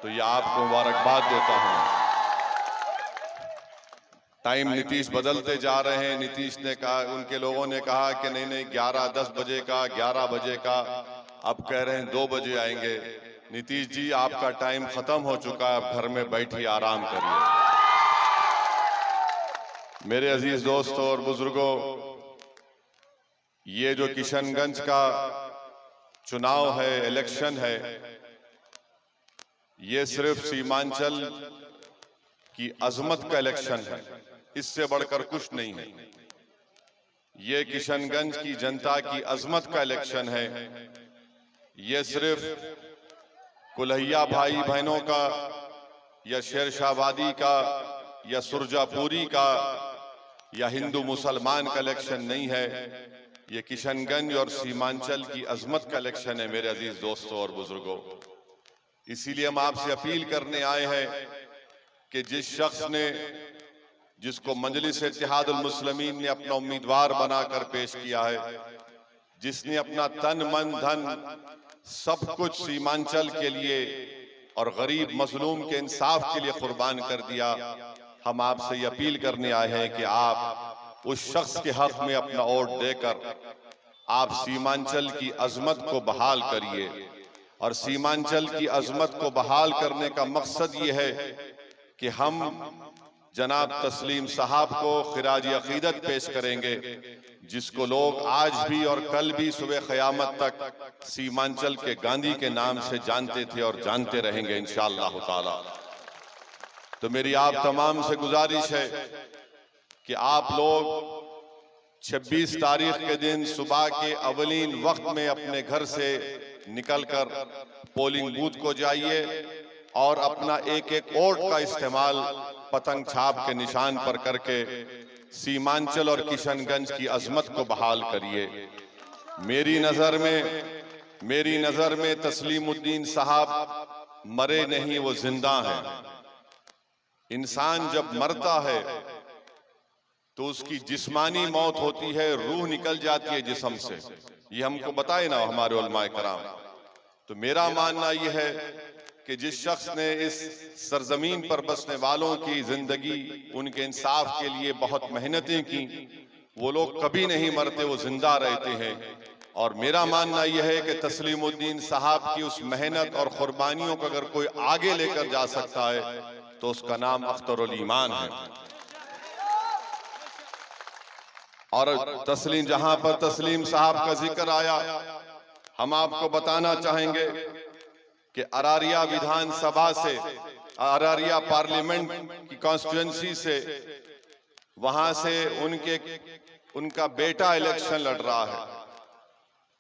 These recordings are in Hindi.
तो ये आपको मुबारकबाद देता हूं। टाइम नीतीश बदलते जा रहे हैं। नीतीश ने कहा, उनके लोगों ने कहा कि नहीं नहीं 11-10 बजे का, 11 बजे का, अब कह रहे हैं 2 बजे आएंगे। नीतीश जी, आपका टाइम खत्म हो चुका है, अब घर में बैठिए, आराम करिए। मेरे अजीज दोस्तों और बुजुर्गों, ये जो किशनगंज का चुनाव है, इलेक्शन है, ये सिर्फ सीमांचल की अजमत का इलेक्शन है, इससे बढ़कर कुछ नहीं है। ये किशनगंज की जनता की अजमत का इलेक्शन है। ये सिर्फ कुल्हैया भाई बहनों का या शेरशाहबादी का या सुरजापुरी का या हिंदू मुसलमान का इलेक्शन नहीं है। ये किशनगंज और सीमांचल की अजमत का इलेक्शन है मेरे अजीज दोस्तों और बुजुर्गों। इसीलिए हम आपसे अपील करने आए हैं कि जिस शख्स ने, जिसको मजलिस इत्तेहादुल मुस्लिमीन ने अपना उम्मीदवार बनाकर पेश किया है, जिसने अपना तन मन धन सब कुछ सीमांचल के लिए और गरीब मजलूम के इंसाफ के लिए कुर्बान कर दिया, हम आपसे ये अपील करने आए हैं कि आप उस शख्स के हक में अपना वोट देकर आप सीमांचल की अजमत को बहाल करिए। और सीमांचल की अजमत को बहाल करने का मकसद ये है कि हम जनाब तस्लीम साहब को खिराज अकीदत पेश करेंगे, जिसको लोग आज भी और कल भी सुबह क़यामत तक सीमांचल के गांधी के नाम से जानते थे और जानते रहेंगे इंशाअल्लाह ताला। तो मेरी आप तमाम से गुजारिश है कि आप लोग 26 तारीख के दिन सुबह के अवलीन वक्त में अपने घर से निकलकर पोलिंग बूथ को जाइए और अपना एक एक वोट का इस्तेमाल पतंग छाप के निशान पर करके सीमांचल और किशनगंज की अजमत को बहाल करिए। मेरी नजर में तस्लीमुद्दीन साहब मरे नहीं, वो जिंदा हैं। इंसान जब मरता है तो उसकी जिस्मानी मौत होती है, रूह निकल जाती है जिस्म से। ये हमको बताए ना हमारे उलमाए कराम। तो मेरा मानना यह है कि जिस शख्स ने इस सरजमीन पर बसने वालों की जिंदगी, उनके इंसाफ के लिए बहुत मेहनतें की, वो लोग कभी नहीं मरते, वो जिंदा रहते हैं। और मेरा मानना यह है कि तस्लीमुद्दीन साहब की उस मेहनत और कुर्बानियों को अगर कोई आगे लेकर जा सकता है तो उसका नाम अख्तरुल ईमान है। और जहां पर तस्लीम साहब का जिक्र आया, हम आपको बताना चाहेंगे कि अरारिया विधानसभा से, अरारिया पार्लियामेंट की कॉन्स्टिट्यूएंसी से, वहां से उनका बेटा इलेक्शन लड़ रहा है।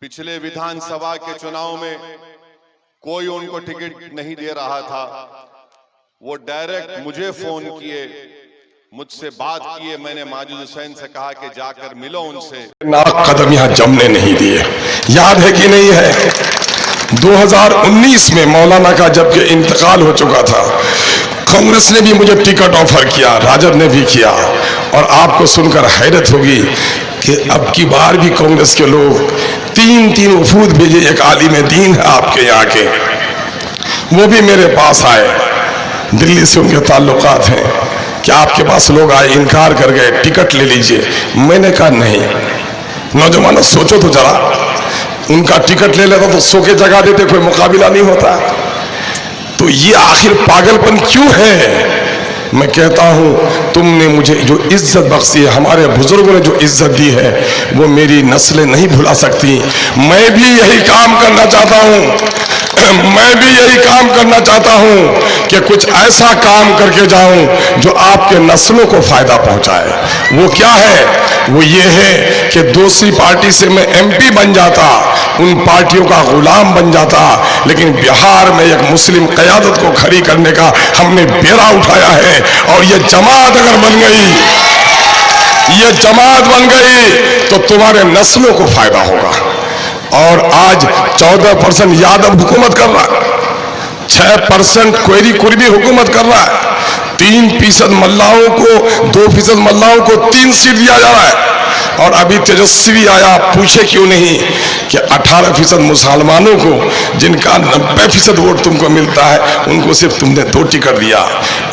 पिछले विधानसभा के चुनाव में कोई उनको टिकट नहीं दे रहा था। वो डायरेक्ट मुझे फोन किए, मुझसे बात किए। मैंने माजिद हुसैन से कहा कि जाकर मिलो उनसे। नाक कदम यहाँ जमने नहीं दिए। याद है कि नहीं है? 2019 में मौलाना का जबकि इंतकाल हो चुका था, कांग्रेस ने भी मुझे टिकट ऑफर किया, राजद ने भी किया। और आपको सुनकर हैरत होगी कि अब की बार भी कांग्रेस के लोग 3 वफूद भेजे। एक आलिम दीन है आपके यहाँ के, वो भी मेरे पास आए, दिल्ली से उनके ताल्लुकात हैं, कि आपके पास लोग आए, इनकार कर गए, टिकट ले लीजिए। मैंने कहा नहीं। नौजवानों सोचो तो जरा, उनका टिकट ले लेता तो 100 के जगह देते, कोई मुकाबला नहीं होता। तो ये आखिर पागलपन क्यों है? मैं कहता हूं, तुमने मुझे जो इज्जत बख्शी है, हमारे बुजुर्गों ने जो इज्जत दी है, वो मेरी नस्लें नहीं भुला सकती। मैं भी यही काम करना चाहता हूं, मैं भी यही काम करना चाहता हूं कि कुछ ऐसा काम करके जाऊं जो आपके नस्लों को फायदा पहुंचाए। वो क्या है? वो ये है कि दूसरी पार्टी से मैं MP बन जाता, उन पार्टियों का गुलाम बन जाता, लेकिन बिहार में एक मुस्लिम क़यादत को खड़ी करने का हमने बेड़ा उठाया है। और ये जमात अगर बन गई, ये जमात बन गई तो तुम्हारे नस्लों को फायदा होगा। और आज 14% यादव हुकूमत कर रहा है, 6% कोयरी कुर्बी हुकूमत कर रहा है, 3% मल्लाहों को, 2% मल्लाहों को 3 सीट दिया जा रहा है। और अभी तेजस्वी आया, पूछे क्यों नहीं कि 18% मुसलमानों को, जिनका 90% वोट तुमको मिलता है, उनको सिर्फ तुमने 2 टिकट दिया।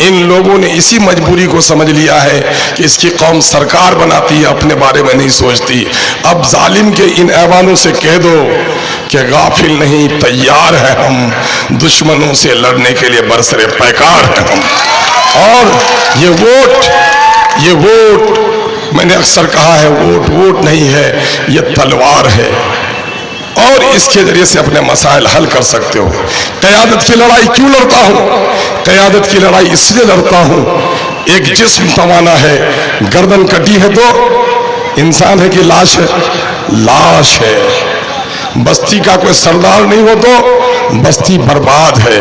इन लोगों ने इसी मजबूरी को समझ लिया है कि इसकी कौम सरकार बनाती है, अपने बारे में नहीं सोचती। अब जालिम के इन ऐवानों से कह दो कि गाफिल नहीं, तैयार है हम, दुश्मनों से लड़ने के लिए बरसरे पैकार है हम। और ये वोट मैंने अक्सर कहा है, वोट नहीं है, ये तलवार है, और इसके जरिए से अपने मसाइल हल कर सकते हो। क़यादत की लड़ाई क्यों लड़ता हूं? क़यादत की लड़ाई इसलिए लड़ता हूं, एक जिस्म तवाना है, गर्दन कटी है तो इंसान है कि लाश है? लाश है। बस्ती का कोई सरदार नहीं हो तो बस्ती बर्बाद है।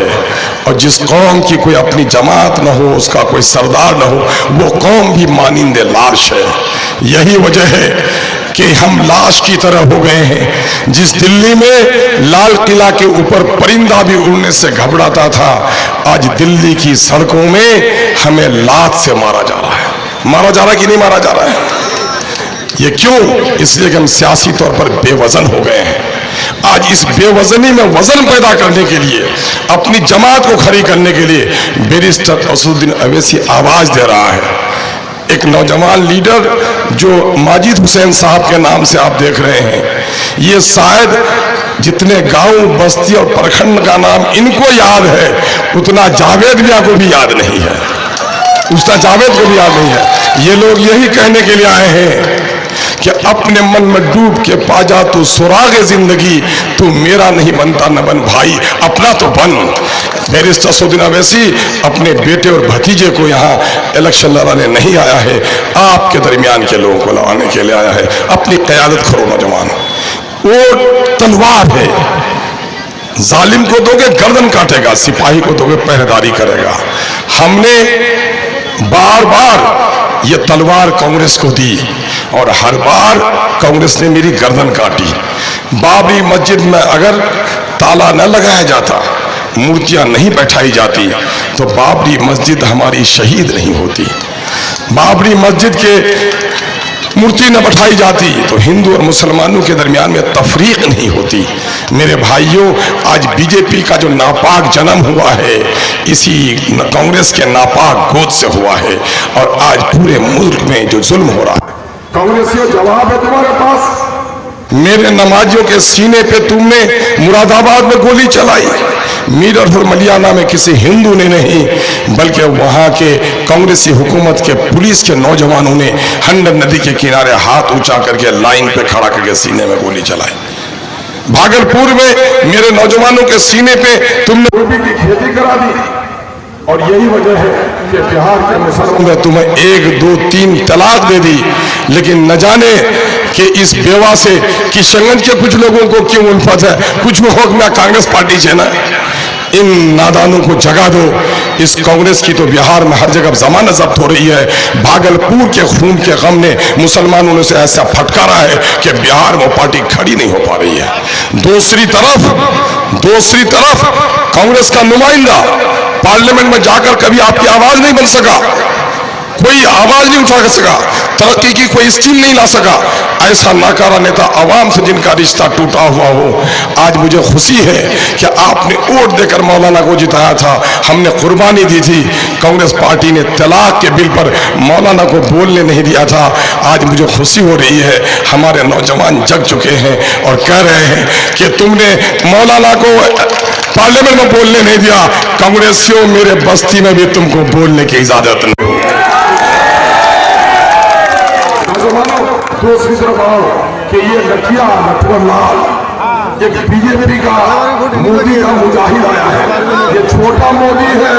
और जिस कौम की कोई अपनी जमात न हो, उसका कोई सरदार न हो, वो कौम भी मानिंदे लाश है। यही वजह है कि हम लाश की तरह हो गए हैं। जिस दिल्ली में लाल किला के ऊपर परिंदा भी उड़ने से घबराता था, आज दिल्ली की सड़कों में हमें लात से मारा जा रहा है। मारा जा रहा है कि नहीं मारा जा रहा है? ये क्यों? इसलिए कि हम सियासी तौर पर बेवजन हो गए हैं। आज इस बेवजनी में वजन पैदा करने के लिए, अपनी जमात को खड़ी करने के लिए बैरिस्टर असदुद्दीन अवैसी आवाज दे रहा है। एक नौजवान लीडर जो माजिद हुसैन साहब के नाम से आप देख रहे हैं, ये शायद जितने गांव, बस्ती और प्रखंड का नाम इनको याद है, उतना जावेद मियां को भी याद नहीं है, उतना जावेद को भी याद नहीं है। ये लोग यही कहने के लिए आए हैं कि अपने मन में डूब के पा जा तू सुरागे जिंदगी, तू मेरा नहीं बनता न बन भाई, अपना तो बन। बैरिस्टर असदुद्दीन अवैसी अपने बेटे और भतीजे को यहाँ इलेक्शन लड़ाने नहीं आया है, आपके दरमियान के लोगों को लड़ाने के लिए आया है। अपनी क़यादत करो नौजवान। वो तलवार है, जालिम को दोगे गर्दन काटेगा, सिपाही को दोगे पहरेदारी करेगा। हमने बार बार ये तलवार कांग्रेस को दी और हर बार कांग्रेस ने मेरी गर्दन काटी। बाबरी मस्जिद में अगर ताला न लगाया जाता, मूर्तियां नहीं बैठाई जाती, तो बाबरी मस्जिद हमारी शहीद नहीं होती। बाबरी मस्जिद के मूर्ति न बैठाई जाती तो हिंदू और मुसलमानों के दरमियान में तफरीक नहीं होती। मेरे भाइयों, आज बीजेपी का जो नापाक जन्म हुआ है, इसी कांग्रेस के नापाक गोद से हुआ है। और आज पूरे मुल्क में जो जुल्म हो रहा है, कांग्रेसियों जवाब है तुम्हारे पास। मेरे नमाजियों के सीने पे तुमने मुरादाबाद में गोली चलाई, मीरठ और मलियाना में किसी हिंदू ने नहीं, बल्कि वहां के कांग्रेसी हुकूमत के पुलिस के नौजवानों ने हंडन नदी के किनारे हाथ ऊंचा करके लाइन पे खड़ा करके सीने में गोली चलाई। भागलपुर में मेरे नौजवानों के सीने पे तुमने गोभी की खेती करा दी। और यही वजह है कि बिहार के मुसलमानों ने तुम्हें 1, 2, 3 तलाक दे दी। लेकिन न जाने कि इस बेवा से किशनगंज के कुछ लोगों को क्यों उल्फत है, कुछ हो मैं कांग्रेस पार्टी से ना। इन नादानों को जगा दो। इस कांग्रेस की तो बिहार में हर जगह जमानत जब्त हो रही है। भागलपुर के खून के गम ने मुसलमानों ने से ऐसा फटकारा है कि बिहार में पार्टी खड़ी नहीं हो पा रही है। दूसरी तरफ कांग्रेस का नुमाइंदा पार्लियामेंट में जाकर कभी आपकी आवाज नहीं बन सका, कोई आवाज नहीं उठा सका, तरक्की की कोई स्कीम नहीं ला सका। ऐसा नाकारा नेता आवाम से जिनका रिश्ता टूटा हुआ हो। आज मुझे खुशी है कि आपने वोट देकर मौलाना को जिताया था, हमने कुर्बानी दी थी। कांग्रेस पार्टी ने तलाक के बिल पर मौलाना को बोलने नहीं दिया था। आज मुझे खुशी हो रही है, हमारे नौजवान जग चुके हैं और कह रहे हैं कि तुमने मौलाना को पार्लियामेंट में बोलने नहीं दिया। कांग्रेसियों, मेरे बस्ती में भी तुमको बोलने की इजाजत नहीं। दूसरी तरफ आओ कि ये लठिया नटवरलाल एक बीजेपी का मोदी का मुजाहिद आया है। ये छोटा मोदी है,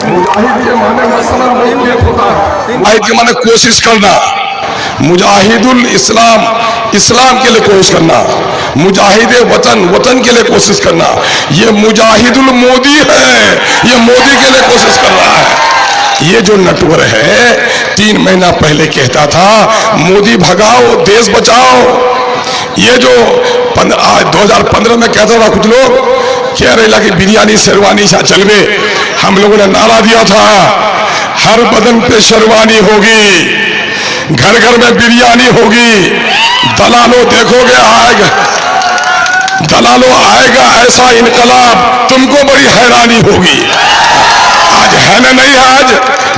मुजाहिद के माने मसला नहीं लेट होता है। मुजाहिद के माने कोशिश करना, मुजाहिदुल इस्लाम, इस्लाम के लिए कोशिश करना, मुजाहिद वतन, वतन के लिए कोशिश करना। ये मुजाहिदुल मोदी है, ये मोदी के लिए कोशिश कर रहा है। ये जो नटवर है 3 महीना पहले कहता था मोदी भगाओ देश बचाओ। ये जो 2015 में कहता था कुछ लोग कह रहे कि बिरयानी शेरवानी सा चल गए, हम लोगों ने नारा दिया था हर बदन पे शेरवानी होगी, घर घर में बिरयानी होगी। दलालों देखोगे आएगा, दलालों आएगा ऐसा इनकलाब, तुमको बड़ी हैरानी होगी। आज है ना नहीं है, आज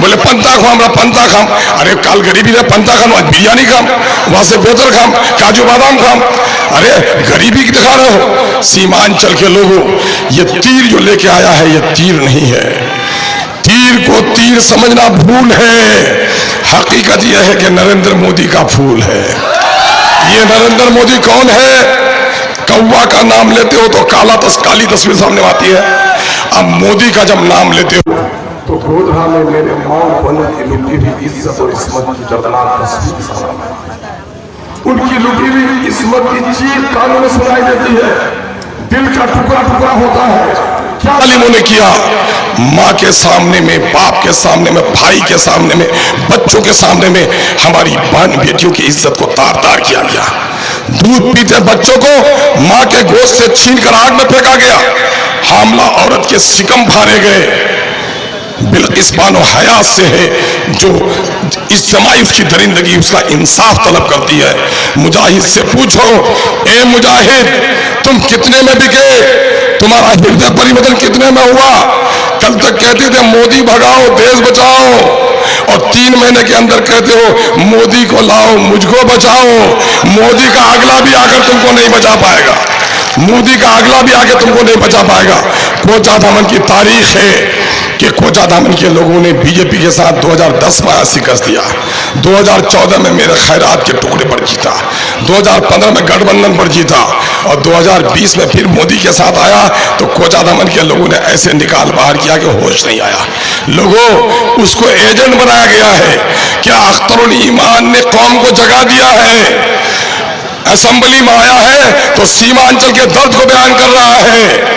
बोले पंता खाम रहा पंता खाम, अरे काल गरीबी ने पंता खाम, आज बिरयानी खाम, वहां से बोतल खाम, काजू बादाम खाम। अरे गरीबी दिखा रहे हो। सीमांचल के लोगों, ये तीर जो लेके आया है ये तीर नहीं है, तीर को तीर समझना भूल है। हकीकत यह है कि नरेंद्र मोदी का फूल है। ये नरेंद्र मोदी कौन है? कौवा का नाम लेते हो तो काली तस्वीर सामने आती है। अब मोदी का जब नाम लेते हो तो गोधरा में मेरे मां बहनों की लुटी हुई इज्जत और इस्मत की दर्दनाक तस्वीर सामने, उनकी लुटी हुई इस्मत की चीख कानों में सुनाई देती है, दिल का टुकड़ा टुकड़ा होता है। क्या तालीमों ने किया? माँ के सामने में, बाप के सामने में, भाई के सामने में, बच्चों के सामने में हमारी बहन बेटियों की इज्जत को तार तार किया गया। दूध पीते बच्चों को माँ के गोश्त से छीनकर आग में फेंका गया। हामला औरत के सिकम फाड़े गए। बिल्किस बानो हयात से है जो इस जमाई उसकी दरिंदगी उसका इंसाफ तलब करती है। मुजाहिद से पूछो, ए मुजाहिद तुम कितने में बिके? तुम्हारा हृदय परिवर्तन कितने में हुआ? कल तक कहते थे मोदी भगाओ देश बचाओ, और 3 महीने के अंदर कहते हो मोदी को लाओ मुझको बचाओ। मोदी का अगला भी आकर तुमको नहीं बचा पाएगा, मोदी का अगला भी आके तुमको नहीं बचा पाएगा। कोचा दामन की तारीख है कि कोचा दामन के लोगों ने बीजेपी के साथ 2010 में शिकस्त दिया, 2014 में मेरे खैरात के टुकड़े पर जीता, 2015 में गठबंधन पर जीता, और 2020 में फिर मोदी के साथ आया तो कोचा दामन के लोगों ने ऐसे निकाल बाहर किया कि होश नहीं आया। लोगों, उसको एजेंट बनाया गया है। क्या अख्तरुल ईमान ने कौम को जगा दिया है? असेंबली में आया है तो सीमांचल के दर्द को बयान कर रहा है।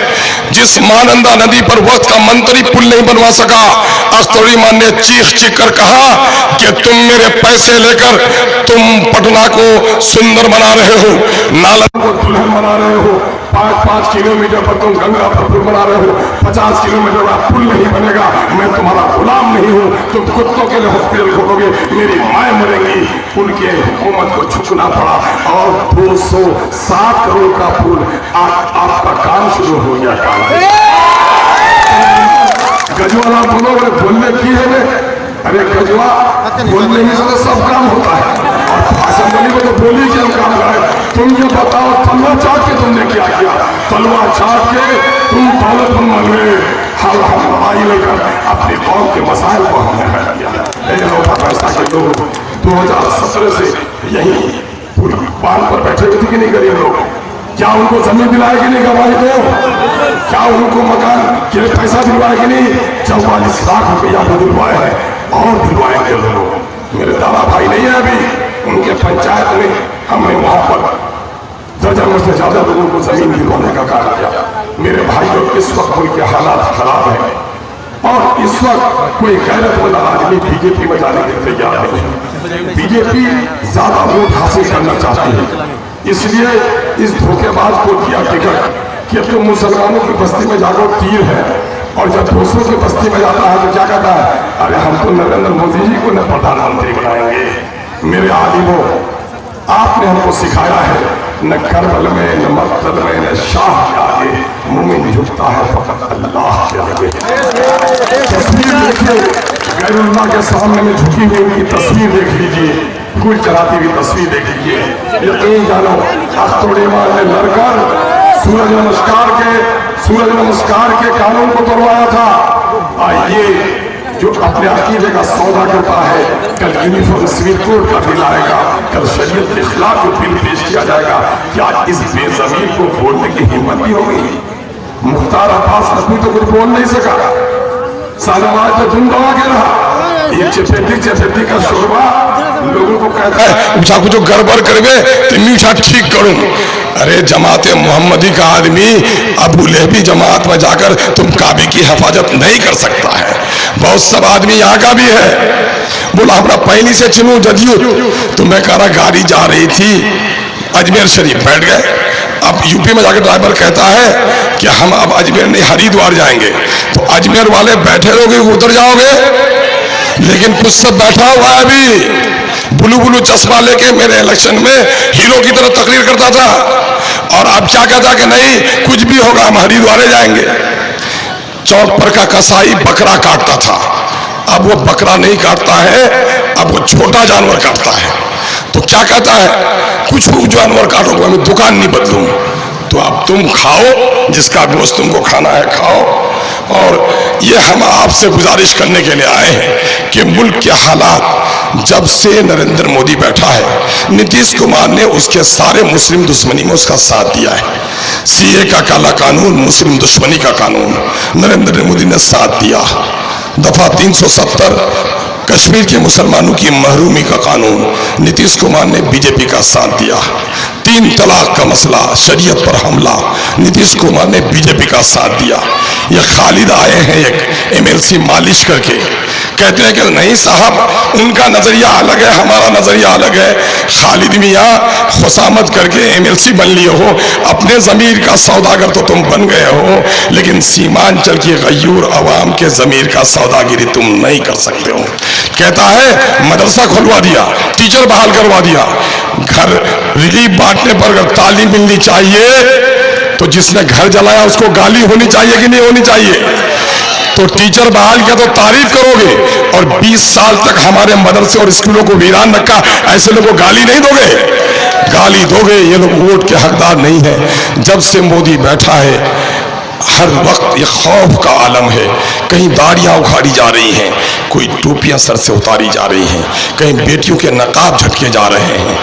जिस महानंदा नदी पर वक्त का मंत्री पुल नहीं बनवा सका, अख्तरुल ईमान ने चीख चीख कर कहा कि तुम मेरे पैसे लेकर तुम पटना को सुंदर बना रहे हो, नालंदा को दुल्हन बना रहे हो, 5-5 किलोमीटर पर तुम गंगा पर पुल बना रहे हो, 50 किलोमीटर का पुल नहीं बनेगा, मैं तुम्हारा गुलाम नहीं हूँ, तुम कुत्तों के लिए हॉस्पिटल खोलोगे, मेरी माएँ मरेंगी। उनके हुकूमत को झुकना पड़ा और 207 करोड़ का पुल आज आपका काम शुरू हो गया। गजवाला बोलो, बोलने की है, अरे गजवा बोलने ही से सब काम होता है, और असेंबली में तो बोली के हम काम कराए। तुम ये बताओ, तलवार चाट के तुमने क्या किया? तलवार चाट के तुम दौलत बन गए, हम लड़ाई लेकर अपने कौम के मसाइल को हमने हल किया। फैसला के लोग 2017 से यही पुल बांध पर बैठे हुए थे कि नहीं गरीब लोग? क्या उनको जमीन दिलाए कि नहीं गवाही दो? क्या उनको मकान के लिए पैसा दिलवाए कि नहीं? 44 लाख रुपया तो दिलवाए हैं और दिलवाएंगे लोग। मेरे दादा भाई नहीं है अभी, उनके पंचायत में हमने वहां पर दर्जनों से ज्यादा लोगों को जमीन दिलवाने का कार्य किया। मेरे भाइयों, इस वक्त उनके हालात खराब हैं और इस वक्त कोई गैरतमंद आदमी बीजेपी में जाने के लिए तैयार नहीं है। बीजेपी ज्यादा वोट हासिल करना चाहती है, इसलिए इस धोखेबाज को दिया टिकट कि अब तो मुसलमानों की बस्ती में जाकर तीर है, और जब दूसरों की बस्ती में जाता है तो क्या कहता है? अरे हम तो नरेंद्र मोदी जी को न प्रधानमंत्री बनाएंगे। मेरे आलिमों, आपने हमको सिखाया है, न करबल में, न मक्तल में, न शाह के आगे मुमिन झुकता है फकत अल्लाह के आगे। तस्वीर देखिए, गैरुल्लाह के सामने में झुकी हुई उनकी तस्वीर देख लीजिए, गुल चलाती हुई तस्वीर देख लीजिए। यकीन जानो, अख्तरुल ईमान ने लड़कर सूरज नमस्कार के कानून को तोड़वाया था। आइए, जो अपने अकीदे का सौदा करता है, कल यूनिफॉर्म सिविल कोड का बिल आएगा, कल शरीयत के खिलाफ जो बिल पेश किया जाएगा, क्या इस बेज़मीन को बोलने की हिम्मत भी होगी? मुख्तार अब्बास नकवी तो कुछ बोल नहीं सका, सालवाज तो धुन दबा के रहा। ये चपेटी का शोरबा लोगों को कहता है उठा को जो गड़बड़ करवे तो मीठा ठीक करूं। अरे जमाते मोहम्मदी का आदमी अबू लहबी जमात में जाकर तुम काबे की हिफाजत नहीं कर सकता है। बहुत सब आदमी यहाँ का भी है, बोला हमारा पहली से चुनू जदियो, तो मैं कह रहा गाड़ी जा रही थी अजमेर शरीफ, बैठ गए। अब यूपी में जाकर ड्राइवर कहता है कि हम अब अजमेर नहीं हरिद्वार जाएंगे, तो अजमेर वाले बैठे रहोगे उतर जाओगे? लेकिन कुछ सब बैठा हुआ है अभी ब्लू ब्लू चश्मा लेके मेरे इलेक्शन में हीरो की तरह तकरीर करता था, और अब क्या कहता कि नहीं कुछ भी होगा हम हरिद्वार जाएंगे। चौक पर का कसाई बकरा काटता था, अब वो बकरा नहीं काटता है, अब वो छोटा जानवर काटता है। तो क्या कहता है, कुछ भी जानवर काटोगे मैं दुकान नहीं बदलूं। तो अब तुम खाओ, जिसका गोश्त तुमको खाना है खाओ। और ये हम आपसे गुजारिश करने के लिए आए हैं कि मुल्क के हालात, जब से नरेंद्र मोदी बैठा है, नीतीश कुमार ने उसके सारे मुस्लिम दुश्मनी में उसका साथ दिया है। सीए का काला कानून, मुस्लिम दुश्मनी का कानून नरेंद्र मोदी ने साथ दिया। दफा 370 कश्मीर के मुसलमानों की महरूमी का कानून नीतीश कुमार ने बीजेपी का साथ दिया। 3 तलाक का मसला, शरीयत पर हमला, नीतीश कुमार ने बीजेपी का साथ दिया। ये खालिद आए हैं एक एमएलसी मालिश करके, कहते हैं कि नहीं साहब उनका नजरिया अलग है, हमारा नजरिया अलग है। खालिद मियाँ खुशामद करके एमएलसी बन लिए हो, अपने जमीर का सौदागर तो तुम बन गए हो, लेकिन सीमांचल की गयूर अवाम के जमीर का सौदागिरी तुम नहीं कर सकते हो। कहता है मदरसा खुलवा दिया, टीचर बहाल करवा दिया, घर रिलीफ बांटने पर अगर तालीम मिलनी चाहिए तो जिसने घर जलाया उसको गाली होनी चाहिए कि नहीं होनी चाहिए? तो टीचर बहाल किया तो तारीफ करोगे, और 20 साल तक हमारे मदरसे और स्कूलों को वीरान रखा, ऐसे लोगों को गाली नहीं दोगे? गाली दोगे। ये लोग वोट के हकदार नहीं है। जब से मोदी बैठा है हर वक्त ये खौफ का आलम है। कहीं दाढ़ियां उखाड़ी जा रही हैं, कोई टोपियां सर से उतारी जा रही हैं, कहीं बेटियों के नकाब झटके जा रहे हैं,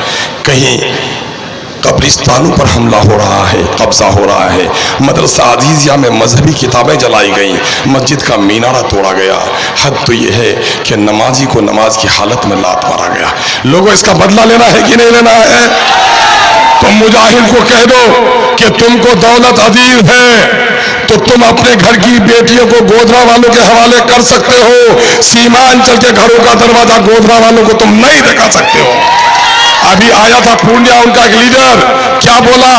कहीं कब्रिस्तानों पर हमला हो रहा है, कब्जा हो रहा है। मदरसा अजीजिया में मजहबी किताबें जलाई गई, मस्जिद का मीनारा तोड़ा गया। हद तो ये है कि नमाजी को नमाज की हालत में लात मारा गया। लोगों इसका बदला लेना है कि नहीं लेना है? तो मुजाहिद को कह दो कि तुमको दौलत अजीज है तो तुम अपने घर की बेटियों को गोधरा वालों के हवाले कर सकते हो, सीमांचल के घरों का दरवाजा गोधरा वालों को तुम नहीं दिखा सकते हो। अभी आया था पूर्णिया उनका एक लीडर, क्या बोला?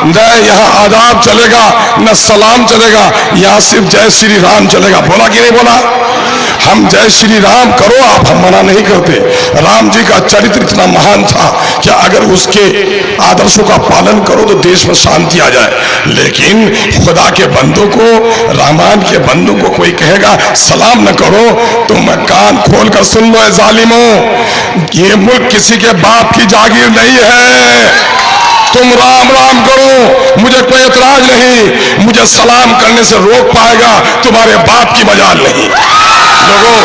न यहाँ आदाब चलेगा न सलाम चलेगा, यहाँ सिर्फ जय श्री राम चलेगा। बोला कि नहीं बोला? हम जय श्री राम करो आप, हम मना नहीं करते। राम जी का चरित्र इतना महान था कि अगर उसके आदर्शों का पालन करो तो देश में शांति आ जाए। लेकिन खुदा के बंदों को, रहमान के बंदों को कोई कहेगा सलाम न करो तो मैं कान खोल कर सुन लो जालिमों, ये मुल्क किसी के बाप की जागीर नहीं है। तुम राम राम करो, मुझे कोई एतराज नहीं, मुझे सलाम करने से रोक पाएगा तुम्हारे बाप की मजाल नहीं। लोगों,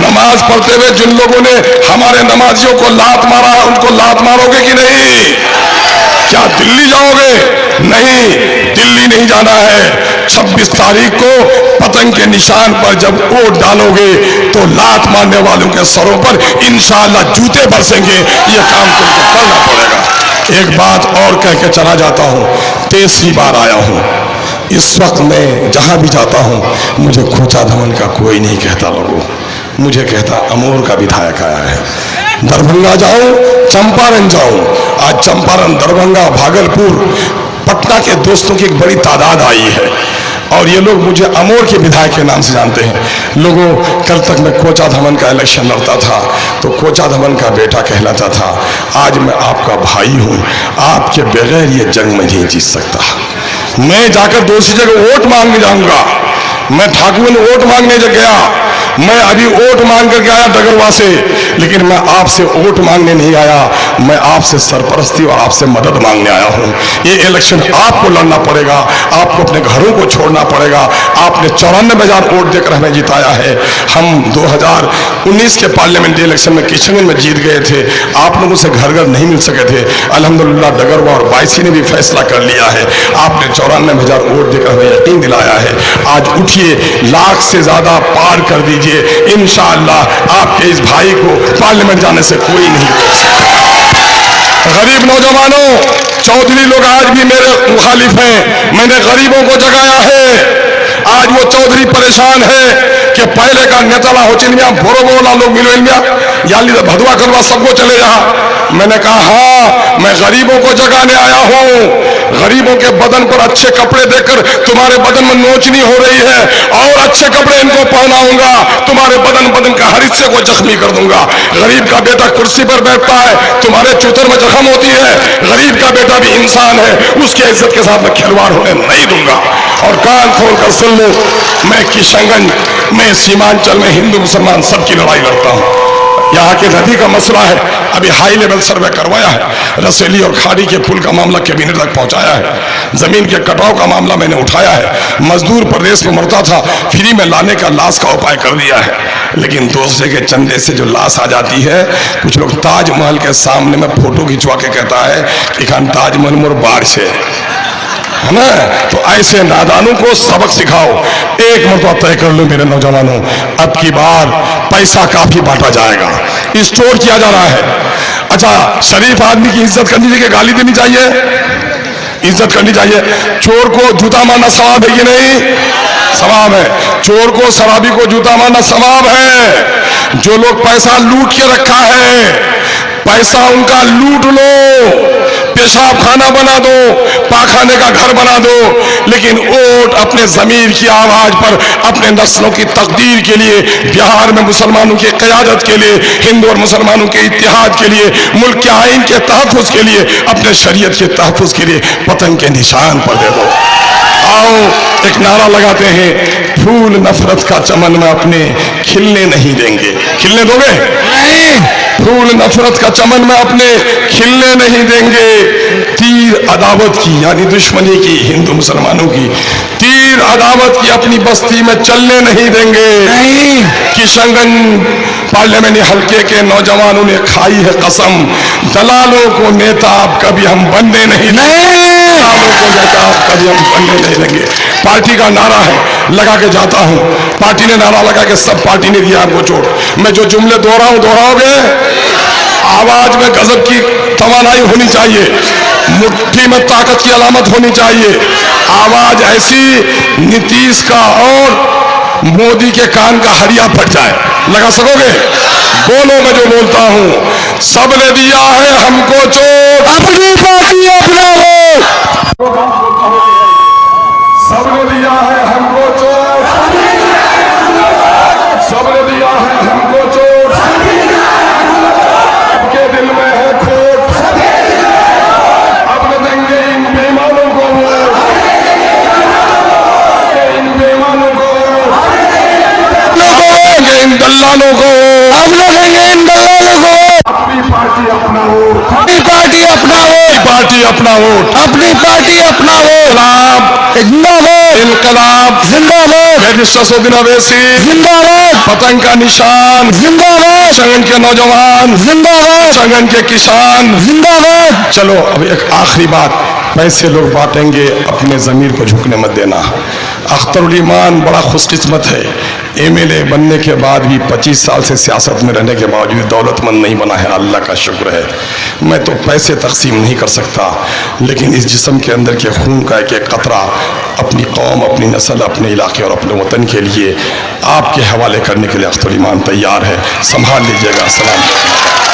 नमाज पढ़ते हुए जिन लोगों ने हमारे नमाजियों को लात मारा है, उनको लात मारोगे कि नहीं? क्या दिल्ली जाओगे? नहीं, दिल्ली नहीं जाना है। 26 तारीख को पतंग के निशान पर जब वोट डालोगे तो लात मारने वालों के सरों पर इंशाअल्लाह जूते बरसेंगे। ये काम तुमको करना पड़ेगा। एक बात और कह के चला जाता हूँ, 23वीं बार आया हूँ। इस वक्त मैं जहाँ भी जाता हूँ मुझे खोचा धमन का कोई नहीं कहता, लोगों मुझे कहता अमोर का विधायक आया है। दरभंगा जाऊं, चंपारण जाऊं, आज चंपारण, दरभंगा, भागलपुर, पटना के दोस्तों की एक बड़ी तादाद आई है और ये लोग मुझे अमोर के विधायक के नाम से जानते हैं। लोगों, कल तक मैं कोचा धमन का इलेक्शन लड़ता था तो कोचा धमन का बेटा कहलाता था। आज मैं आपका भाई हूँ, आपके बगैर ये जंग में नहीं जीत सकता। मैं जाकर दूसरी जगह वोट मांगने जाऊंगा। मैं ठाकुर में वोट मांगने गया, मैं अभी वोट मांग करके आया डगरवा से, लेकिन मैं आपसे वोट मांगने नहीं आया, मैं आपसे सरपरस्ती और आपसे मदद मांगने आया हूं। ये इलेक्शन आपको लड़ना पड़ेगा, आपको अपने घरों को छोड़ना पड़ेगा। आपने 94,000 वोट देकर हमें जिताया है। हम 2019 के पार्लियामेंट्री इलेक्शन में किशनगंज में जीत गए थे, आप लोगों से घर घर नहीं मिल सके थे। अल्हम्दुलिल्लाह डगरवा और बायसी ने भी फैसला कर लिया है। आपने 94,000 वोट देकर हमें यकीन दिलाया है। आज उठिए, लाख से ज्यादा पार कर दीजिए। इंशाअल्लाह आपके इस भाई को पार्लियामेंट जाने से कोई नहीं रोक सकता। गरीब नौजवानों, चौधरी लोग आज भी मेरे मुखालिफ हैं। मैंने गरीबों को जगाया है। आज वो चौधरी परेशान है कि पहले का नेताला हो चिन्ह बोरोबोला लोग मिलो याली भदवा करवा सबको चले जा। मैंने कहा हाँ, मैं गरीबों को जगाने आया हूँ। गरीबों के बदन पर अच्छे कपड़े देकर तुम्हारे बदन में नोचनी हो रही है, और अच्छे कपड़े इनको पहनाऊंगा, तुम्हारे बदन का हर हिस्से को जख्मी कर दूंगा। गरीब का बेटा कुर्सी पर बैठता है, तुम्हारे चूतर में जख्म होती है। गरीब का बेटा भी इंसान है, उसकी इज्जत के साथ मैं खिलवाड़ होने नहीं दूंगा। और कान खोल कर सुन लो, मैं किशनगंज में सीमांचल में हिंदू मुसलमान सबकी लड़ाई लड़ता हूं। यहाँ के नदी का मसला है, अभी हाई लेवल सर्वे करवाया है, रसेली और खाड़ी के पुल का मामला कैबिनेट तक पहुंचाया है, जमीन के कटाव का मामला मैंने उठाया है, मजदूर प्रदेश में मरता था फ्री में लाने का लाश का उपाय कर दिया है। लेकिन दूसरे के चंदे से जो लाश आ जाती है, कुछ लोग ताजमहल के सामने में फोटो खिंचवा के कहता है कि खान ताजमहल मोर बाढ़ से है ना। तो ऐसे नादानों को सबक सिखाओ। एक मरतबा तय कर लो मेरे नौजवानों, अब की बार पैसा काफी बांटा जाएगा, स्टोर किया जा रहा है। अच्छा, शरीफ आदमी की इज्जत करनी चाहिए, गाली देनी चाहिए, इज्जत करनी चाहिए। चोर को जूता मारना सवाब है कि नहीं? सवाब है। चोर को, शराबी को जूता मारना सवाब है। जो लोग पैसा लूट के रखा है, पैसा उनका लूट लो, पेशाब खाना बना दो, पाखाने का घर बना दो, लेकिन वोट अपने जमीर की आवाज पर, अपने नस्लों की तकदीर के लिए, बिहार में मुसलमानों की क़यादत के लिए, हिंदू और मुसलमानों के इत्तेहाद के लिए, मुल्क के आइन के तहफ़्फ़ुज़ के लिए, अपने शरीयत के तहफ़्फ़ुज़ के लिए पतंग के निशान पर दे दो। आओ एक नारा लगाते हैं, फूल नफरत का चमन में अपने खिलने नहीं देंगे। खिलने दोगे? नहीं। फूल नफरत का चमन में अपने खिलने नहीं देंगे। तीर अदावत की, यानी दुश्मनी की, हिंदू मुसलमानों की तीर अदावत की अपनी बस्ती में चलने नहीं देंगे। नहीं। किशनगंज पार्लियामेंट हल्के के नौजवानों ने खाई है कसम, दलालों को नेता अब कभी हम बनने नहीं देंगे। दलालों को नेता अब कभी हम बनने नहीं देंगे। पार्टी का नारा है, लगा के जाता हूं। पार्टी ने नारा लगा के सब पार्टी ने दिया आपको चोट। मैं जो जुमले दोहराऊं, दोहराओगे? आवाज में गजब की तवानाई होनी चाहिए, मुट्ठी में ताकत की अलामत होनी चाहिए। आवाज ऐसी नीतीश का और मोदी के कान का हरिया फट जाए। लगा सकोगे? बोलो, मैं जो बोलता हूं। सबने दिया है हमको चोट, अपनी पार्टी अपनाओ। सबने दिया है हमको चोट, सबने दिया है हमको चोट, आपके दिल में है खोट, अब देंगे इन बेईमानों को, इन बेईमानों को, इन दल्लालों को, हम लोग इन दल्लालों को। अपनी पार्टी अपना वोट, अपनी पार्टी अपना वोट, पार्टी अपना वोट, अपनी पार्टी अपना वोट। जिंदाबाद, इनकलाब जिंदाबाद, बैरिस्टर असदुद्दीन ओवैसी जिंदाबाद, पतंग का निशान जिंदाबाद, संगठन के नौजवान जिंदाबाद, संगठन के किसान जिंदाबाद। चलो अब एक आखिरी बात, पैसे लोग बांटेंगे, अपने जमीर को झुकने मत देना। अख्तरुल ईमान बड़ा खुशकिस्मत है, एमएलए बनने के बाद भी 25 साल से सियासत में रहने के बावजूद दौलतमंद नहीं बना है, अल्लाह का शुक्र है। मैं तो पैसे तकसीम नहीं कर सकता, लेकिन इस जिस्म के अंदर के खून का एक एक कतरा अपनी कौम, अपनी नस्ल, अपने इलाके और अपने वतन के लिए आपके हवाले करने के लिए अख्तरुल ईमान तैयार है। संभाल लीजिएगा। सलाम।